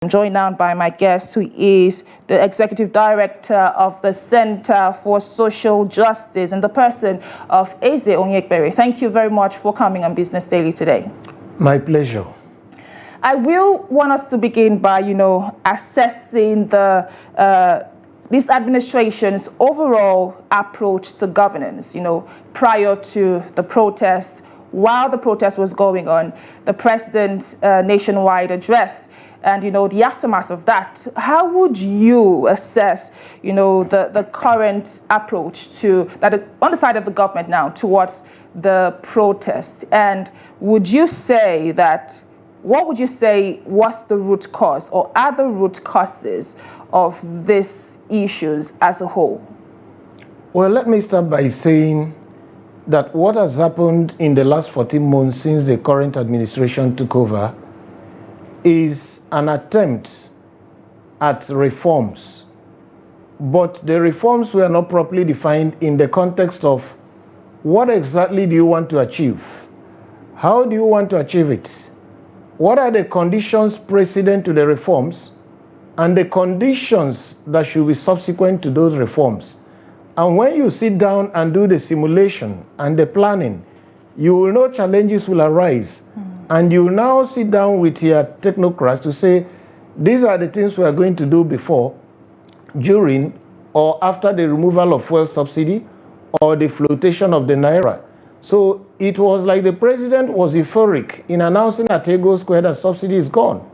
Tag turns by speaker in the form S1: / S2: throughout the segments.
S1: I'm joined now by my guest, who is the Executive Director of the Center for Social Justice and the person of Eze Onyekpere. Thank you very much for coming on Business Daily today.
S2: My pleasure.
S1: I will want us to begin by, assessing this administration's overall approach to governance, prior to the protests. While the protest was going on, the president's nationwide address, and the aftermath of that. How would you assess the current approach to that on the side of the government now towards the protests? And would you say that what would you say was the root cause or are the root causes of these issues as a whole?
S2: Well, let me start by saying that what has happened in the last 14 months since the current administration took over is an attempt at reforms. But the reforms were not properly defined in the context of what exactly do you want to achieve? How do you want to achieve it? What are the conditions precedent to the reforms and the conditions that should be subsequent to those reforms? And when you sit down and do the simulation and the planning, you will know challenges will arise. And you now sit down with your technocrats to say, these are the things we are going to do before, during, or after the removal of fuel subsidy or the flotation of the naira. So it was like the president was euphoric in announcing at Ego Square that subsidy is gone.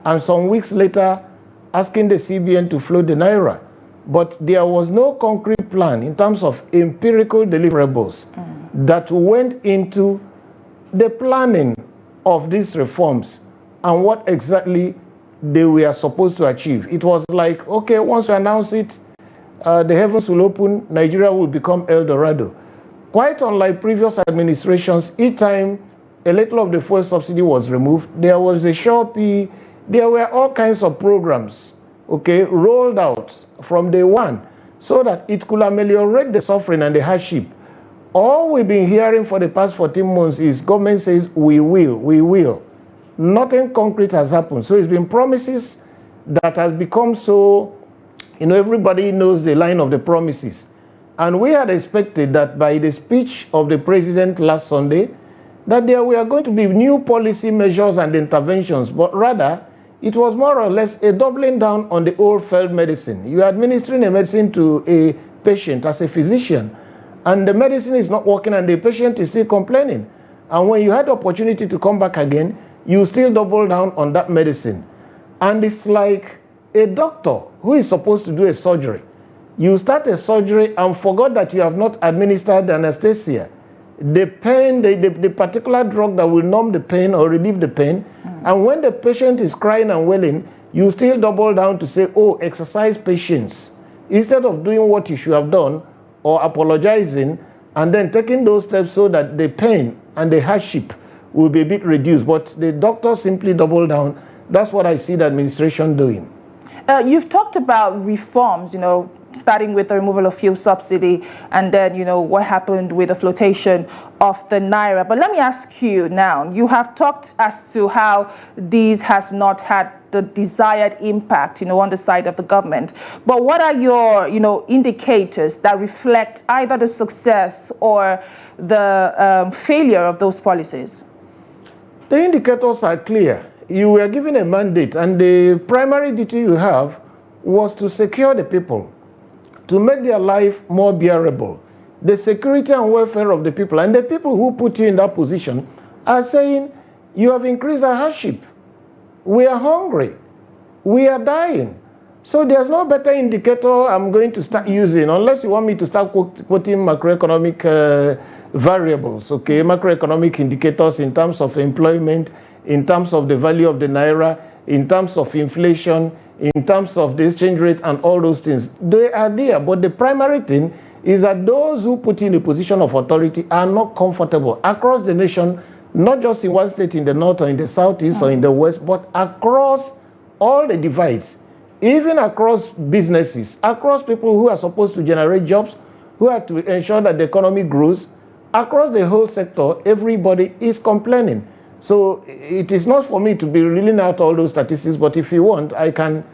S2: And some weeks later, asking the CBN to float the naira. But there was no concrete plan in terms of empirical deliverables that went into the planning of these reforms and what exactly they were supposed to achieve. It was like, okay, once we announce it, the heavens will open, Nigeria will become El Dorado. Quite unlike previous administrations, each time a little of the fuel subsidy was removed, there was a Shopee, there were all kinds of programs, rolled out from day one so that it could ameliorate the suffering and the hardship. All we've been hearing for the past 14 months is government says, we will. Nothing concrete has happened. So it's been promises that has become so, everybody knows the line of the promises. And we had expected that by the speech of the president last Sunday, that there were going to be new policy measures and interventions, but rather, it was more or less a doubling down on the old failed medicine. You are administering a medicine to a patient as a physician, and the medicine is not working and the patient is still complaining. And when you had the opportunity to come back again, you still double down on that medicine. And it's like a doctor who is supposed to do a surgery. You start a surgery and forgot that you have not administered anesthesia. The pain, the particular drug that will numb the pain or relieve the pain. And when the patient is crying and wailing, you still double down to say, oh, exercise patience. Instead of doing what you should have done, or apologizing, and then taking those steps so that the pain and the hardship will be a bit reduced. But the doctors simply double down. That's what I see the administration doing.
S1: You've talked about reforms, starting with the removal of fuel subsidy, and then, what happened with the flotation of the naira. But let me ask you now, you have talked as to how these has not had the desired impact, on the side of the government. But what are your, indicators that reflect either the success or the failure of those policies?
S2: The indicators are clear. You were given a mandate, and the primary duty you have was to secure the people, to make their life more bearable, the security and welfare of the people. And the people who put you in that position are saying, you have increased our hardship. We are hungry. We are dying. So there's no better indicator I'm going to start using, unless you want me to start quoting macroeconomic variables, macroeconomic indicators in terms of employment, in terms of the value of the naira, in terms of inflation, in terms of the exchange rate and all those things. They are there, but the primary thing is that those who put you in a position of authority are not comfortable across the nation, not just in one state in the north or in the southeast or in the west, but across all the divides, even across businesses, across people who are supposed to generate jobs, who are to ensure that the economy grows. Across the whole sector, everybody is complaining. So it is not for me to be reeling out all those statistics, but if you want, I can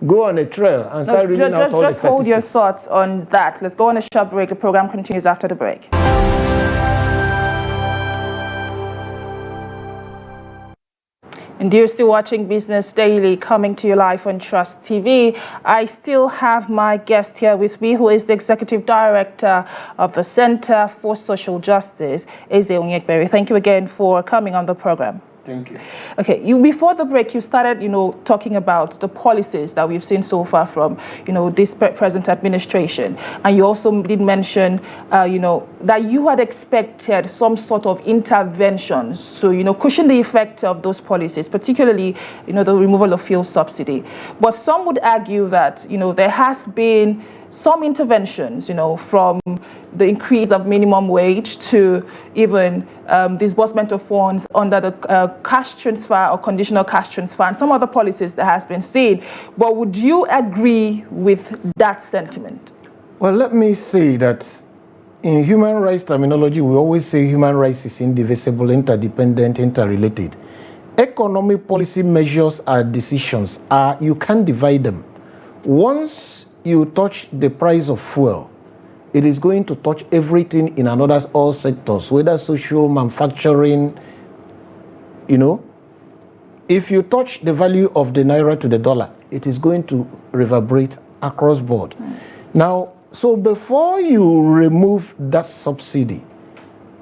S2: go on a trail and start reeling out all the statistics.
S1: Just hold your thoughts on that. Let's go on a short break. The program continues after the break. And you're still watching Business Daily, coming to you live on Trust TV. I still have my guest here with me, who is the Executive Director of the Center for Social Justice, Eze Onyekpere. Thank you again for coming on the program.
S2: Thank you.
S1: Okay, before the break, you started, talking about the policies that we've seen so far from, this present administration. And you also did mention, that you had expected some sort of interventions to, cushion the effect of those policies, particularly, the removal of fuel subsidy. But some would argue that, there has been some interventions, from the increase of minimum wage to even disbursement of funds under the cash transfer or conditional cash transfer and some other policies that has been seen. But would you agree with that sentiment?
S2: Well, let me say that in human rights terminology, we always say human rights is indivisible, interdependent, interrelated. Economic policy measures are decisions. You can't divide them. Once you touch the price of fuel, it is going to touch everything in all sectors, whether social, manufacturing, If you touch the value of the naira to the dollar, it is going to reverberate across board. Now, so before you remove that subsidy,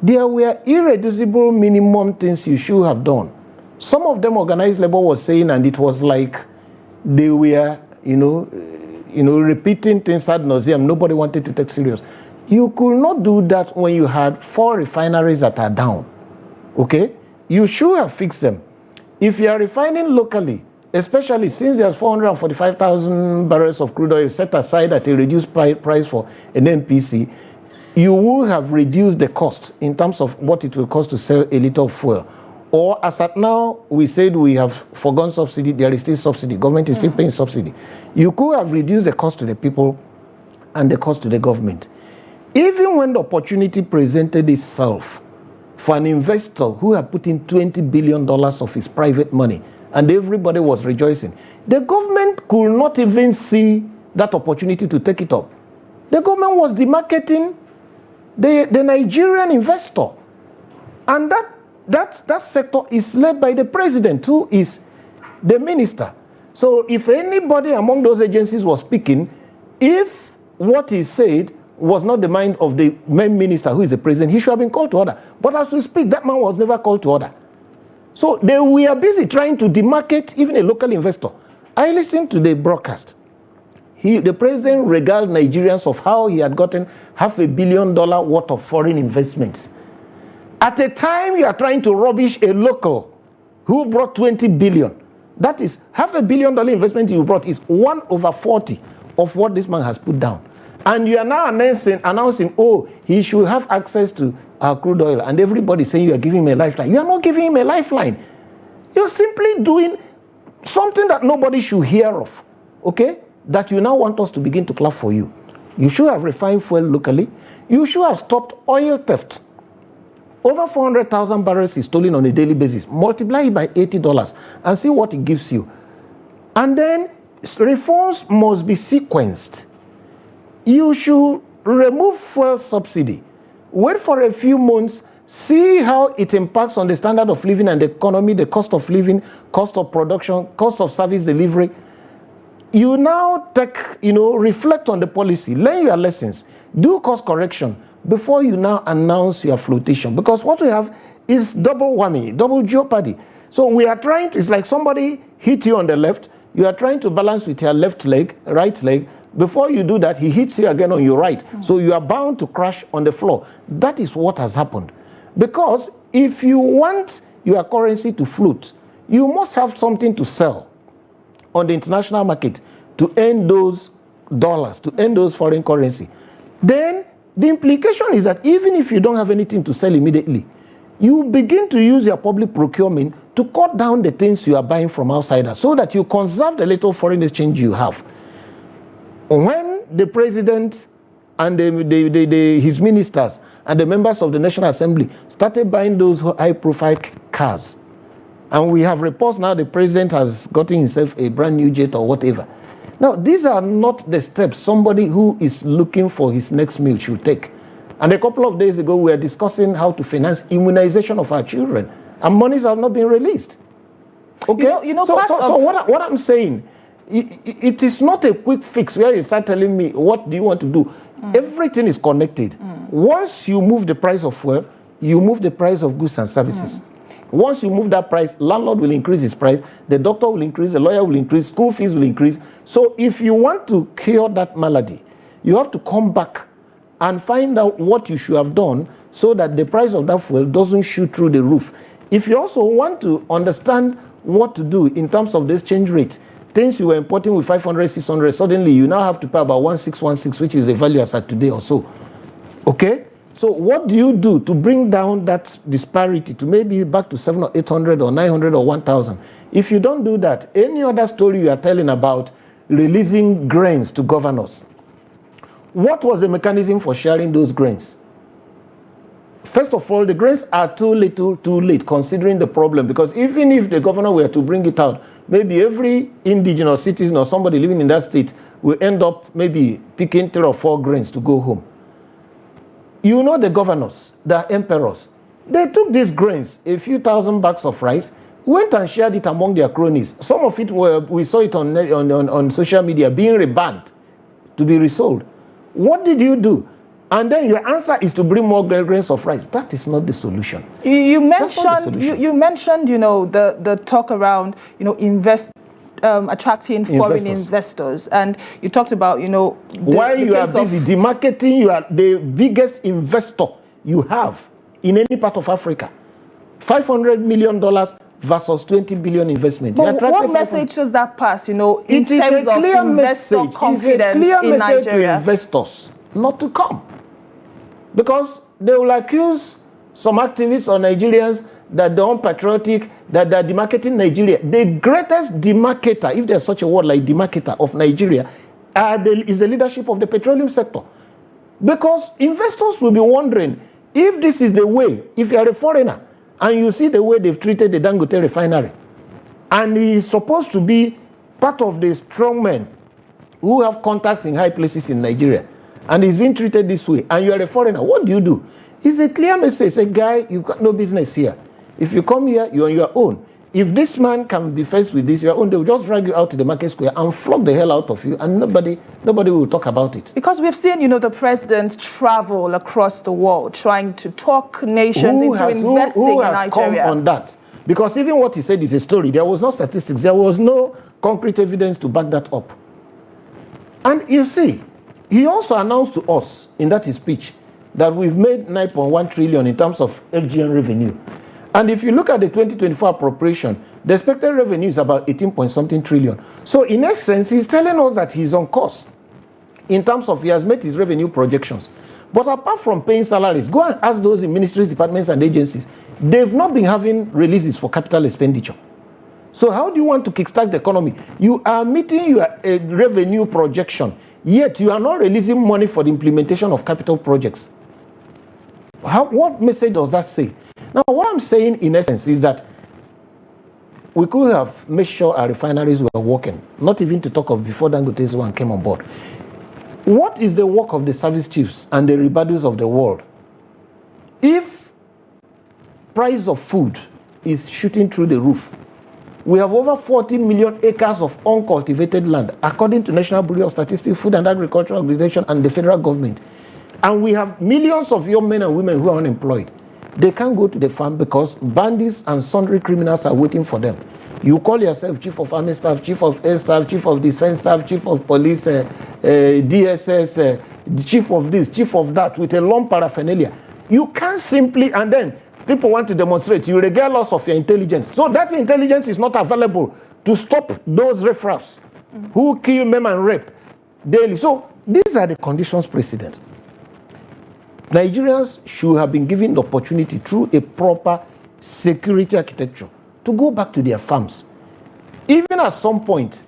S2: there were irreducible minimum things you should have done. Some of them organized labor was saying, and it was like they were, repeating things ad nauseum. Nobody wanted to take serious. You could not do that when you had 4 refineries that are down. Okay? You should have fixed them. If you are refining locally, especially since there's 445,000 barrels of crude oil set aside at a reduced price for an MPC, you will have reduced the cost in terms of what it will cost to sell a liter of fuel. Or as at now, we said we have forgone subsidy, there is still subsidy. Government is still paying subsidy. You could have reduced the cost to the people and the cost to the government. Even when the opportunity presented itself for an investor who had put in $20 billion of his private money, and everybody was rejoicing, the government could not even see that opportunity to take it up. The government was demarketing the Nigerian investor. And that sector is led by the president, who is the minister. So if anybody among those agencies was speaking, if what he said was not the mind of the main minister, who is the president, he should have been called to order. But as we speak, that man was never called to order. So they were busy trying to demarket even a local investor. I listened to the broadcast. The president regaled Nigerians of how he had gotten $500 million worth of foreign investments. At a time you are trying to rubbish a local who brought 20 billion. That is $500 million investment you brought is 1/40 of what this man has put down. And you are now announcing, oh, he should have access to our crude oil. And everybody saying you are giving him a lifeline. You are not giving him a lifeline. You're simply doing something that nobody should hear of, okay? That you now want us to begin to clap for you. You should have refined fuel locally. You should have stopped oil theft. Over 400,000 barrels is stolen on a daily basis. Multiply it by $80 and see what it gives you. And then reforms must be sequenced. You should remove fuel subsidy. Wait for a few months, see how it impacts on the standard of living and the economy, the cost of living, cost of production, cost of service delivery. You now reflect on the policy, learn your lessons, do course correction before you now announce your flotation. Because what we have is double whammy, double jeopardy. So we are trying to, it's like somebody hit you on the left, you are trying to balance with your left leg, right leg. Before you do that, he hits you again on your right. So you are bound to crash on the floor. That is what has happened. Because if you want your currency to float, you must have something to sell on the international market to earn those dollars, to earn those foreign currency. Then the implication is that even if you don't have anything to sell immediately, you begin to use your public procurement to cut down the things you are buying from outsiders so that you conserve the little foreign exchange you have. When the president and his ministers and the members of the National Assembly started buying those high-profile cars, And we have reports now the president has gotten himself a brand new jet or whatever. Now, these are not the steps somebody who is looking for his next meal should take. And a couple of days ago, we were discussing how to finance immunization of our children. And monies have not been released. Okay? So what I'm saying, it is not a quick fix where you start telling me, what do you want to do? Everything is connected. Once you move the price of fuel, you move the price of goods and services. Once you move that price, landlord will increase his price, the doctor will increase, the lawyer will increase, school fees will increase. So if you want to cure that malady, you have to come back and find out what you should have done so that the price of that fuel doesn't shoot through the roof. If you also want to understand what to do in terms of the exchange rate, things you were importing with 500, 600, suddenly you now have to pay about 1616, which is the value as at today or so. Okay? So what do you do to bring down that disparity to maybe back to 700 or 800 or 900 or 1000? If you don't do that, any other story you are telling about releasing grains to governors, what was the mechanism for sharing those grains? First of all, the grains are too little, too late, considering the problem, because even if the governor were to bring it out, maybe every indigenous citizen or somebody living in that state will end up maybe picking 3 or 4 grains to go home. You know the governors, the emperors, they took these grains, a few thousand bags of rice, went and shared it among their cronies. Some of it we saw it on social media being rebagged to be resold. What did you do? And then your answer is to bring more grains of rice. That is not the solution. You mentioned,
S1: the talk around, attracting foreign investors, and you talked about,
S2: while you are busy demarketing, you are the biggest investor you have in any part of Africa. $500 million versus 20 billion investment.
S1: But what message does that pass, in terms of investor confidence in Nigeria?
S2: To investors not to come. Because they will accuse some activists or Nigerians that they're unpatriotic, that they're demarketing Nigeria. The greatest demarketer, if there's such a word like demarketer of Nigeria, is the leadership of the petroleum sector. Because investors will be wondering, if this is the way, if you're a foreigner, and you see the way they've treated the Dangote refinery, and he is supposed to be part of the strongmen who have contacts in high places in Nigeria, and he's being treated this way, and you're a foreigner, what do? It's a clear message. Say, guy, you've got no business here. If you come here, you're on your own. If this man can be faced with this, your own, they will just drag you out to the market square and flog the hell out of you, and nobody will talk about it.
S1: Because we've seen, the president travel across the world trying to talk nations into investing in Nigeria.
S2: Come on that? Because even what he said is a story. There was no statistics. There was no concrete evidence to back that up. And you see, he also announced to us in that his speech that we've made 9.1 trillion in terms of FGN revenue. And if you look at the 2024 appropriation, the expected revenue is about 18-point-something trillion. So in essence, he's telling us that he's on course in terms of he has met his revenue projections. But apart from paying salaries, go and ask those in ministries, departments, and agencies. They've not been having releases for capital expenditure. So how do you want to kickstart the economy? You are meeting your revenue projection, yet you are not releasing money for the implementation of capital projects. What message does that say? Now, what I'm saying in essence is that we could have made sure our refineries were working, not even to talk of before Dangote's one came on board. What is the work of the service chiefs and the Ribados of the world? If price of food is shooting through the roof, we have over 14 million acres of uncultivated land, according to National Bureau of Statistics, Food and Agricultural Organization, and the federal government. And we have millions of young men and women who are unemployed. They can't go to the farm because bandits and sundry criminals are waiting for them. You call yourself chief of army staff, chief of air staff, chief of defense staff, chief of police, DSS, chief of this, chief of that, with a long paraphernalia. You can't simply, and then people want to demonstrate, you regale us of your intelligence. So that intelligence is not available to stop those riffraffs who kill, maim, and rape daily. So these are the conditions precedent. Nigerians should have been given the opportunity through a proper security architecture to go back to their farms. Even at some point,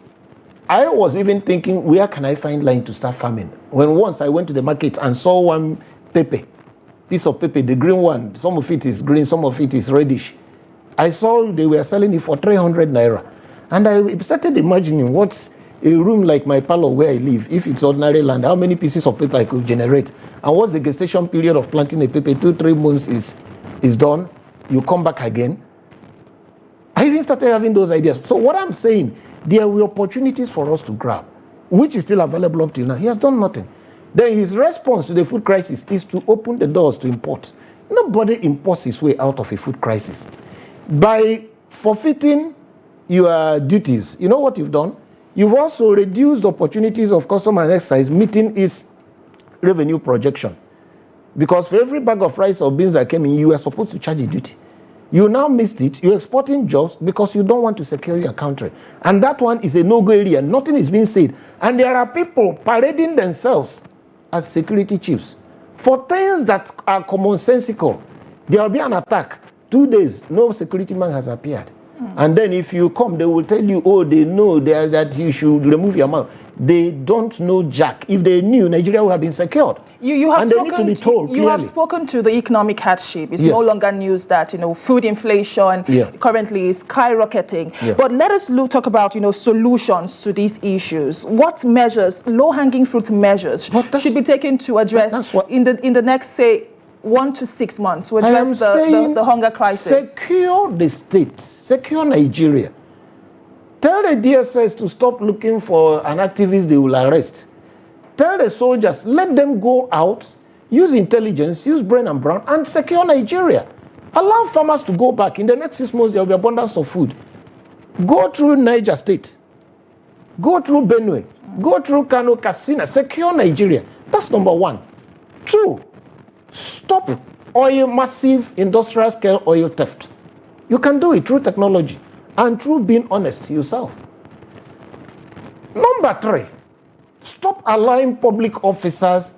S2: I was even thinking, where can I find land to start farming? When once I went to the market and saw one piece of pepper, the green one, some of it is green, some of it is reddish. I saw they were selling it for 300 naira. And I started imagining what's a room like my parlor where I live, if it's ordinary land, how many pieces of paper I could generate. And what's the gestation period of planting a paper? 2-3 months is done. You come back again. I even started having those ideas. So what I'm saying, there were opportunities for us to grab, which is still available up till now. He has done nothing. Then his response to the food crisis is to open the doors to import. Nobody imports his way out of a food crisis. By forfeiting your duties, you know what you've done? You've also reduced opportunities of custom and excise meeting its revenue projection. Because for every bag of rice or beans that came in, you were supposed to charge a duty. You now missed it. You're exporting jobs because you don't want to secure your country. And that one is a no-go area. Nothing is being said. And there are people parading themselves as security chiefs for things that are commonsensical. There will be an attack. 2 days, no security man has appeared. And then if you come, they will tell you, oh, they know that you should remove your mouth. They don't know jack. If they knew, Nigeria would have been secured.
S1: You have
S2: and
S1: spoken,
S2: they need to be told
S1: you have spoken to the economic hardship. It's no longer news that, food inflation currently is skyrocketing. But let us talk about, solutions to these issues. What measures, low-hanging fruit measures, should be taken to address in the next, say, 1 to 6 months to address the hunger crisis?
S2: Secure the state, secure Nigeria. Tell the DSS to stop looking for an activist they will arrest. Tell the soldiers, let them go out, use intelligence, use brain and brown, and secure Nigeria. Allow farmers to go back. In the next 6 months, there will be abundance of food. Go through Niger State. Go through Benue. Go through Kano, Katsina. Secure Nigeria. That's number 1. 2, stop massive industrial scale oil theft. You can do it through technology and through being honest yourself. Number 3, stop allowing public officers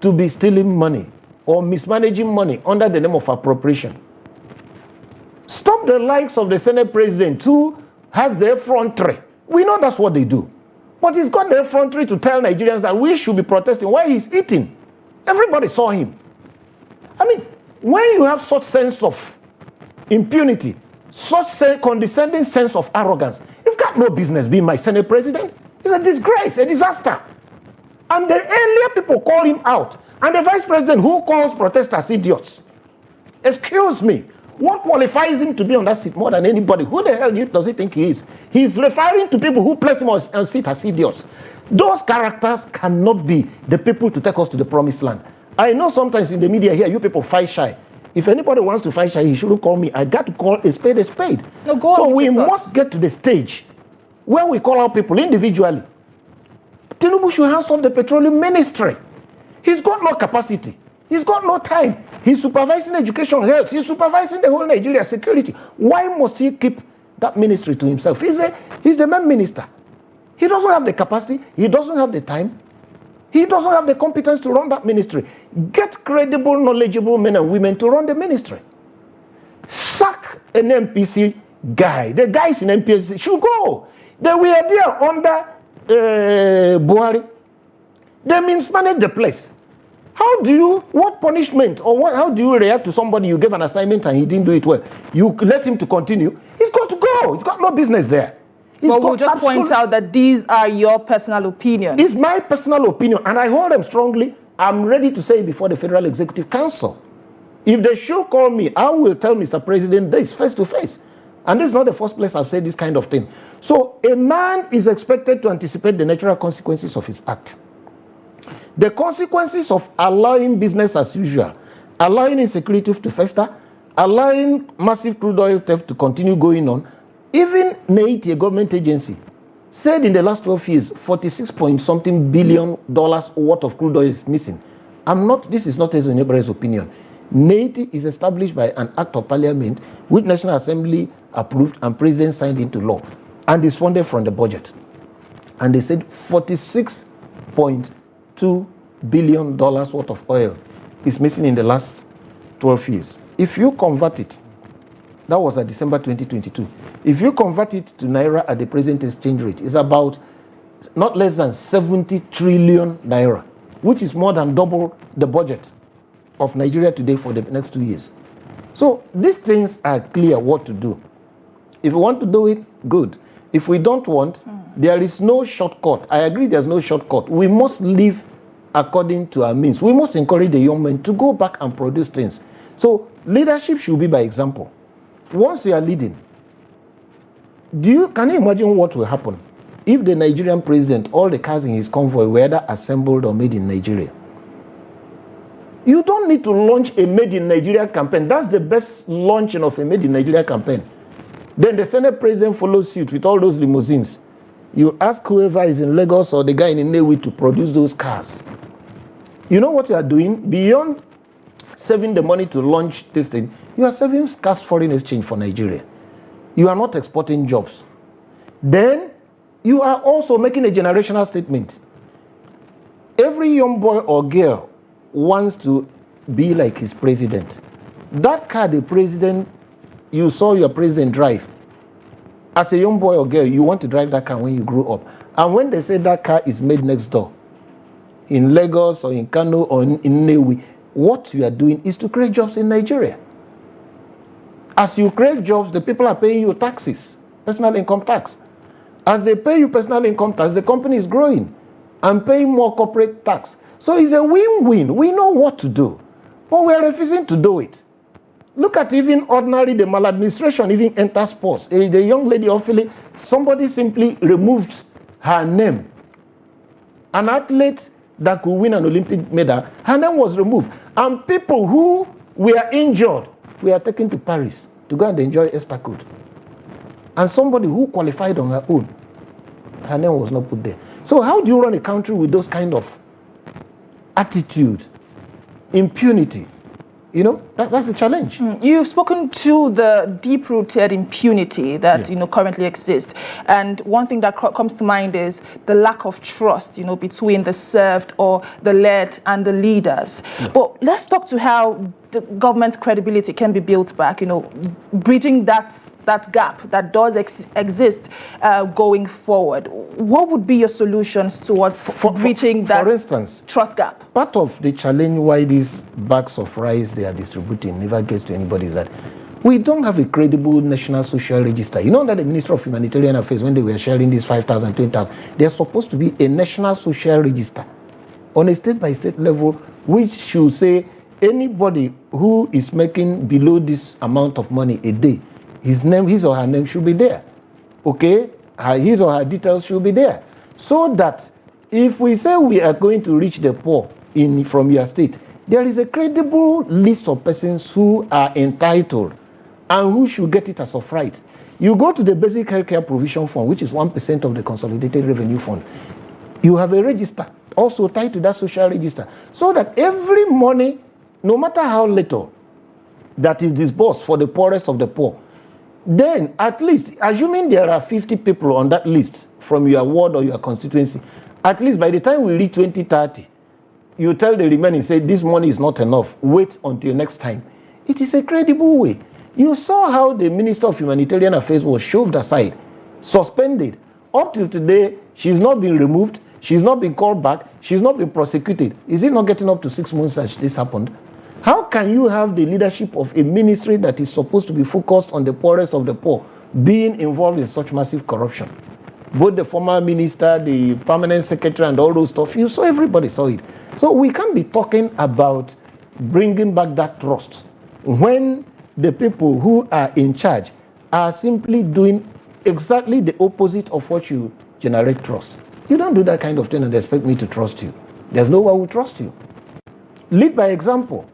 S2: to be stealing money or mismanaging money under the name of appropriation. Stop the likes of the Senate president who has the effrontery. We know that's what they do. But he's got the effrontery to tell Nigerians that we should be protesting while he's eating. Everybody saw him. I mean, when you have such sense of impunity, such condescending sense of arrogance, you've got no business being my Senate president. It's a disgrace, a disaster. And the earlier people call him out, and the vice president who calls protesters idiots. Excuse me, what qualifies him to be on that seat more than anybody? Who the hell does he think he is? He's referring to people who placed him on seat as idiots. Those characters cannot be the people to take us to the promised land. I know sometimes in the media here, you people fight shy. If anybody wants to fight shy, he shouldn't call me. I got to call a spade a spade.
S1: No, go
S2: so
S1: on,
S2: we must get to the stage where we call out people individually. Tinubu should hands off the petroleum ministry. He's got no capacity. He's got no time. He's supervising education, health. He's supervising the whole Nigeria security. Why must he keep that ministry to himself? He's the main minister. He doesn't have the capacity. He doesn't have the time. He doesn't have the competence to run that ministry. Get credible, knowledgeable men and women to run the ministry. Sack an MPC guy. The guys in MPC should go. They were there under Buhari. They mismanaged the place. What punishment or how do you react to somebody you gave an assignment and he didn't do it well? You let him to continue. He's got to go. He's got no business there.
S1: Well, we'll just point out that these are your personal opinions.
S2: It's my personal opinion, and I hold them strongly. I'm ready to say it before the Federal Executive Council. If they should call me, I will tell Mr. President this face to face. And this is not the first place I've said this kind of thing. So a man is expected to anticipate the natural consequences of his act. The consequences of allowing business as usual, allowing insecurity to fester, allowing massive crude oil theft to continue going on. Even NAIT, a government agency, said in the last 12 years, 46-point-something billion worth of crude oil is missing. This is not Eze Onyekpere's opinion. NAIT is established by an act of parliament, which National Assembly approved and President signed into law, and is funded from the budget. And they said $46.2 billion worth of oil is missing in the last 12 years. If you convert it, that was at December 2022. If you convert it to Naira at the present exchange rate, it's about not less than 70 trillion Naira, which is more than double the budget of Nigeria today for the next 2 years. So these things are clear what to do. If we want to do it, good. If we don't want, there is no shortcut. I agree there's no shortcut. We must live according to our means. We must encourage the young men to go back and produce things. So leadership should be by example. Once you are leading, can you imagine what will happen if the Nigerian president, all the cars in his convoy were either assembled or made in Nigeria? You don't need to launch a made in Nigeria campaign. That's the best launching of a made in Nigeria campaign. Then the Senate president follows suit with all those limousines. You ask whoever is in Lagos or the guy in Nnewi to produce those cars. You know what you are doing? Beyond saving the money to launch this thing, you are saving scarce foreign exchange for Nigeria. You are not exporting jobs. Then you are also making a generational statement. Every young boy or girl wants to be like his president. That car the president, you saw your president drive, as a young boy or girl, you want to drive that car when you grow up. And when they say that car is made next door, in Lagos or in Kano or in Nnewi, what you are doing is to create jobs in Nigeria. As you create jobs, the people are paying you taxes, personal income tax. As they pay you personal income tax, the company is growing and paying more corporate tax. So it's a win-win. We know what to do, but we are refusing to do it. Look at even ordinary, the maladministration even enters sports. The young lady of Philly, somebody simply removed her name. An athlete that could win an Olympic medal, her name was removed. And people who were injured were taken to Paris to go and enjoy Estacode. And somebody who qualified on her own, her name was not put there. So how do you run a country with those kind of attitude, impunity? You know, that's a challenge.
S1: You've spoken to the deep-rooted impunity that currently exists, and one thing that comes to mind is the lack of trust, between the served or the led and the leaders. But let's talk to how the government's credibility can be built back. Bridging that gap that does exist going forward. What would be your solutions towards bridging that, for instance, trust gap?
S2: Part of the challenge why these bags of rice they are distributing never gets to anybody is that we don't have a credible national social register. You know that the Minister of Humanitarian Affairs, when they were sharing this 5,000, 20,000, there's supposed to be a national social register on a state-by-state level, which should say anybody who is making below this amount of money a day, his or her name should be there. Okay? His or her details should be there. So that if we say we are going to reach the poor from your state, there is a credible list of persons who are entitled and who should get it as of right. You go to the Basic Healthcare Provision Fund, which is 1% of the Consolidated Revenue Fund. You have a register also tied to that social register, so that every money, no matter how little, that is disbursed for the poorest of the poor, then at least, assuming there are 50 people on that list from your ward or your constituency, at least by the time we reach 2030, you tell the remaining, say, this money is not enough, wait until next time. It is a credible way. You saw how the Minister of Humanitarian Affairs was shoved aside, suspended. Up till today, she's not been removed, she's not been called back, she's not been prosecuted. Is it not getting up to 6 months that this happened? How can you have the leadership of a ministry that is supposed to be focused on the poorest of the poor being involved in such massive corruption? Both the former minister, the permanent secretary, and all those stuff, you saw, everybody saw it. So we can't be talking about bringing back that trust when the people who are in charge are simply doing exactly the opposite of what you generate trust. You don't do that kind of thing and expect me to trust you. There's no one who will trust you. Lead by example.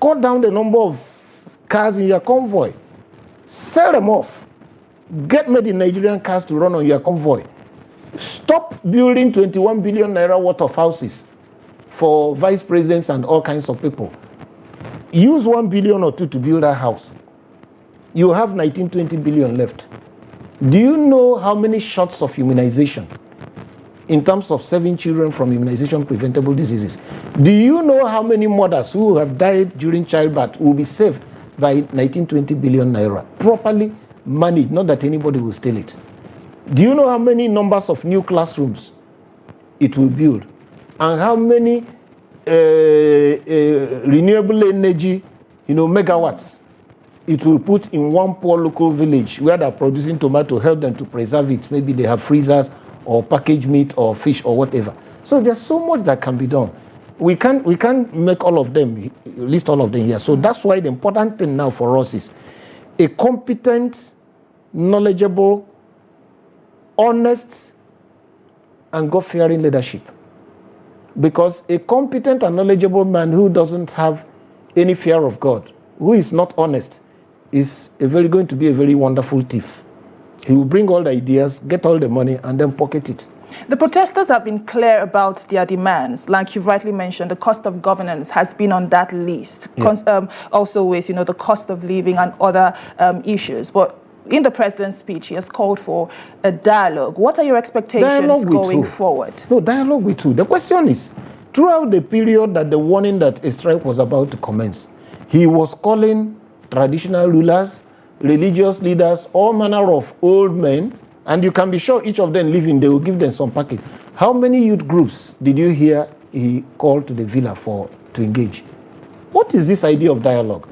S2: Cut down the number of cars in your convoy. Sell them off. Get made in Nigerian cars to run on your convoy. Stop building 21 billion naira worth of houses for vice presidents and all kinds of people. Use 1 billion or 2 to build a house. You have 19, 20 billion left. Do you know how many shots of immunization in terms of saving children from immunization preventable diseases? Do you know how many mothers who have died during childbirth will be saved by 19, 20 billion naira? Properly managed, not that anybody will steal it. Do you know how many numbers of new classrooms it will build? And how many renewable energy megawatts it will put in one poor local village where they're producing tomato, help them to preserve it. Maybe they have freezers or packaged meat or fish or whatever. So there's so much that can be done. We can't make all of them, list all of them here. So that's why the important thing now for us is a competent, knowledgeable, honest, and God-fearing leadership. Because a competent and knowledgeable man who doesn't have any fear of God, who is not honest, is going to be a very wonderful thief. He will bring all the ideas, get all the money, and then pocket it.
S1: The protesters have been clear about their demands. Like you've rightly mentioned, the cost of governance has been on that list. Yeah. Also with, the cost of living and other issues. But in the president's speech, he has called for a dialogue. What are your expectations going forward?
S2: No, dialogue with who? The question is, throughout the period that the warning that a strike was about to commence, he was calling traditional rulers, religious leaders, all manner of old men, and you can be sure each of them living, they will give them some package. How many youth groups did you hear he called to the villa to engage? What is this idea of dialogue?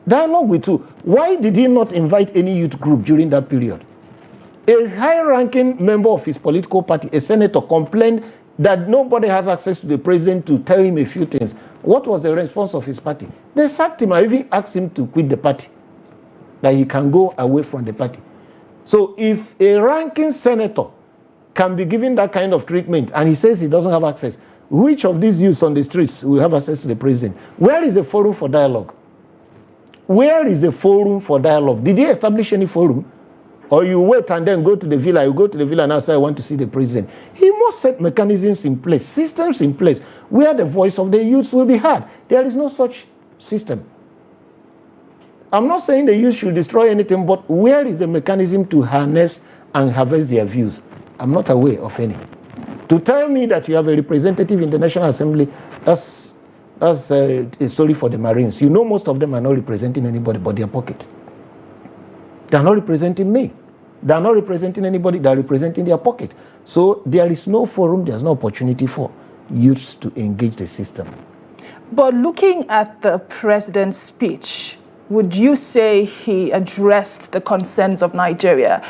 S2: Dialogue with who? Why did he not invite any youth group during that period? A high-ranking member of his political party, a senator, complained that nobody has access to the president to tell him a few things. What was the response of his party? They sacked him. I even asked him to quit the party, that he can go away from the party. So if a ranking senator can be given that kind of treatment and he says he doesn't have access, which of these youths on the streets will have access to the president? Where is the forum for dialogue? Where is the forum for dialogue? Did he establish any forum? Or you wait and then go to the villa, you go to the villa and say, I want to see the president. He must set mechanisms in place, systems in place, where the voice of the youths will be heard. There is no such system. I'm not saying the youth should destroy anything, but where is the mechanism to harness and harvest their views? I'm not aware of any. To tell me that you have a representative in the National Assembly, that's a story for the Marines. Most of them are not representing anybody but their pocket. They are not representing me. They are not representing anybody. They are representing their pocket. So there is no forum, there's no opportunity for youths to engage the system. But
S1: looking at the president's speech, would you say he addressed the concerns of Nigeria?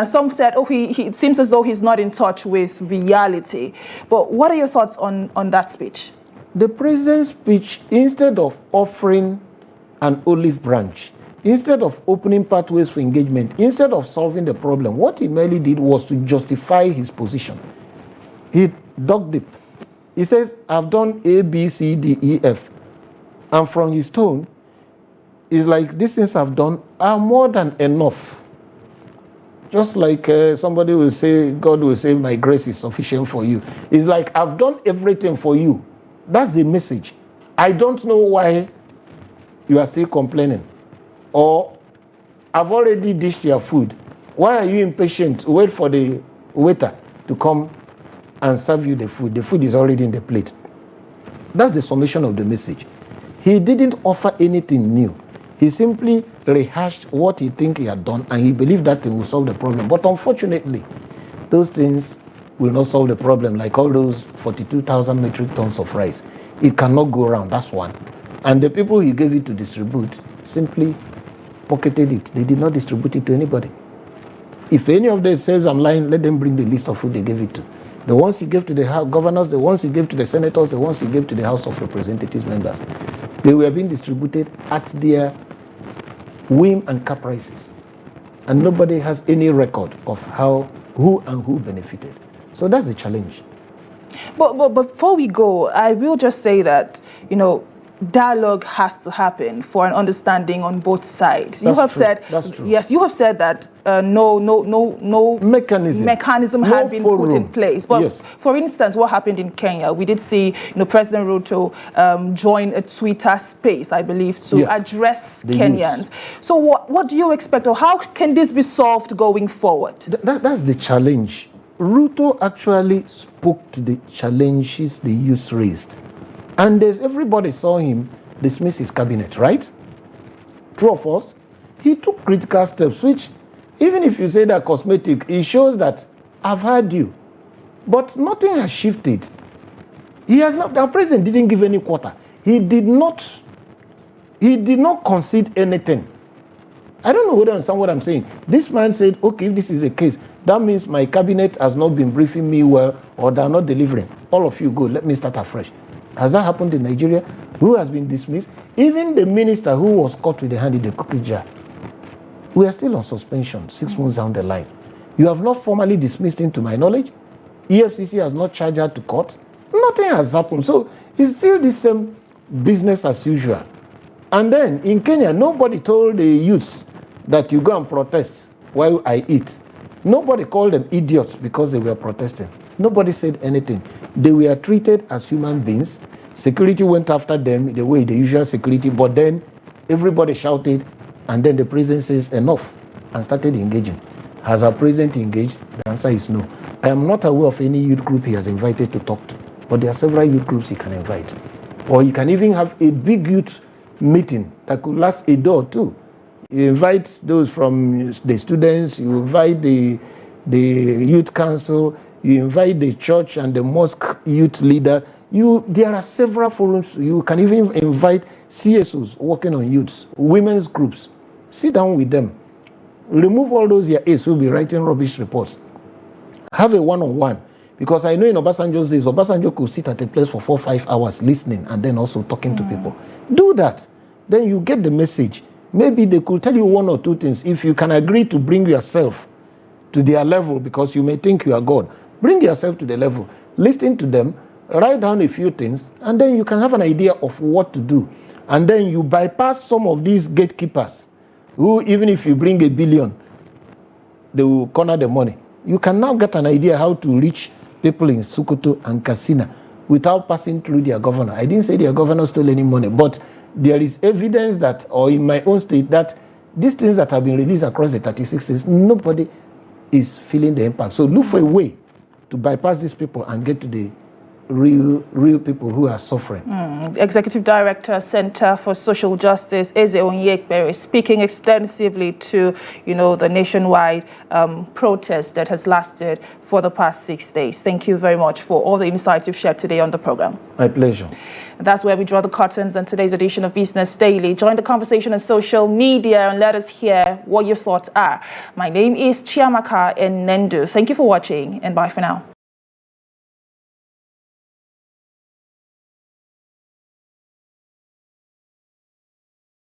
S1: Some said, it seems as though he's not in touch with reality. But what are your thoughts on that speech?
S2: The president's speech, instead of offering an olive branch, instead of opening pathways for engagement, instead of solving the problem, what he merely did was to justify his position. He dug deep. He says, I've done A, B, C, D, E, F. And from his tone, it's like these things I've done are more than enough. Just like somebody will say, God will say, my grace is sufficient for you. It's like, I've done everything for you. That's the message. I don't know why you are still complaining. Or, I've already dished your food. Why are you impatient? Wait for the waiter to come and serve you the food. The food is already in the plate. That's the summation of the message. He didn't offer anything new. He simply rehashed what he think he had done, and he believed that thing will solve the problem. But unfortunately, those things will not solve the problem, like all those 42,000 metric tons of rice. It cannot go around, that's one. And the people he gave it to distribute simply pocketed it. They did not distribute it to anybody. If any of them says I'm lying, let them bring the list of who they gave it to. The ones he gave to the governors, the ones he gave to the senators, the ones he gave to the House of Representatives members, they were being distributed at their whim and caprices. And nobody has any record of who benefited. So that's the challenge.
S1: But before we go, I will just say that, dialogue has to happen for an understanding on both sides.
S2: That's true.
S1: Yes, you have said that no mechanism had been put in place. But yes. For instance, what happened in Kenya, we did see President Ruto join a Twitter space, I believe, to address the Kenyans. Youth. So what do you expect, or how can this be solved going forward?
S2: That's the challenge. Ruto actually spoke to the challenges the youth raised. And everybody saw him dismiss his cabinet, right? True or false? He took critical steps, which, even if you say that cosmetic, it shows that I've heard you. But nothing has shifted. The president didn't give any quarter. He He did not concede anything. I don't know whether you understand what I'm saying. This man said, okay, if this is the case, that means my cabinet has not been briefing me well, or they're not delivering. All of you go, let me start afresh. Has that happened in Nigeria? Who has been dismissed? Even the minister who was caught with the hand in the cookie jar. We are still on suspension 6 months down the line. You have not formally dismissed him to my knowledge. EFCC has not charged her to court. Nothing has happened. So it's still the same business as usual. And then in Kenya, nobody told the youths that you go and protest while I eat. Nobody called them idiots because they were protesting. Nobody said anything. They were treated as human beings. Security went after them the way the usual security, but then everybody shouted, and then the president says enough and started engaging. Has our president engaged? The answer is no. I am not aware of any youth group he has invited to talk to, but there are several youth groups he can invite. Or you can even have a big youth meeting that could last a day or two. You invite those from the students, you invite the youth council, you invite the church and the mosque youth leaders. There are several forums. You can even invite CSOs working on youths, women's groups. Sit down with them. Remove all those your aides who will be writing rubbish reports. Have a one-on-one. Because I know in Obasanjo's days, Obasanjo could sit at a place for 4 or 5 hours listening and then also talking to people. Do that. Then you get the message. Maybe they could tell you 1 or 2 things. If you can agree to bring yourself to their level, because you may think you are God, bring yourself to the level. Listen to them, write down a few things, and then you can have an idea of what to do. And then you bypass some of these gatekeepers who, even if you bring $1 billion, they will corner the money. You can now get an idea how to reach people in Sokoto and Katsina without passing through their governor. I didn't say their governor stole any money, but there is evidence that, or in my own state, that these things that have been released across the 36 states, nobody is feeling the impact. So look for a way to bypass these people and get to the real people who are suffering.
S1: Executive Director, Center for Social Justice, Eze Onyekpere, speaking extensively to, the nationwide protest that has lasted for the past 6 days. Thank you very much for all the insights you've shared today on the program.
S2: My pleasure.
S1: And that's where we draw the curtains on today's edition of Business Daily. Join the conversation on social media and let us hear what your thoughts are. My name is Chiamaka Enendu. Thank you for watching, and bye for now.